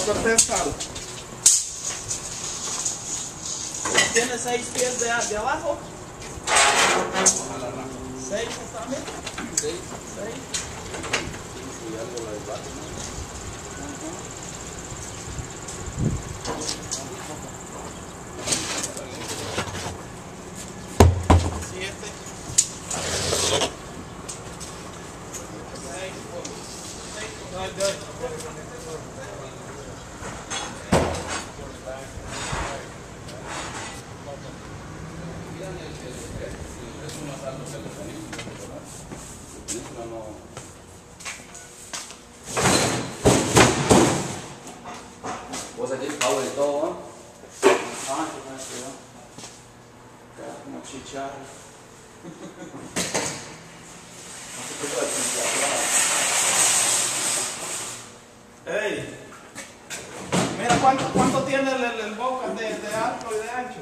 Super pesado. ¿Tiene 6 pies de abajo? 6 también. 6. Y algo la desbate, ¿no? Vos aquí pavo de todo, ¿no? Ah, qué más, ¿no? Como chicharra. Hey, mira cuánto tiene el boca de alto y de ancho.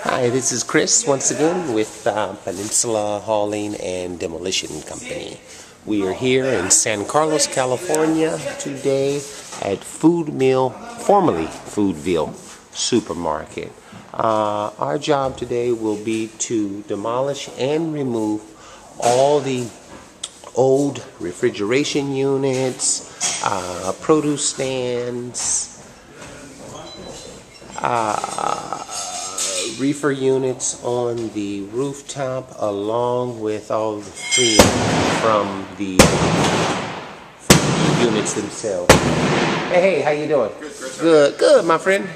Hi, this is Chris once again with Peninsula Hauling and Demolition Company. We are here in San Carlos, California today at Food Mill, formerly Foodville Supermarket. Our job today will be to demolish and remove all the old refrigeration units, produce stands, reefer units on the rooftop, along with all the freon from the units themselves. Hey, how you doing? Good, Chris. Good, my friend.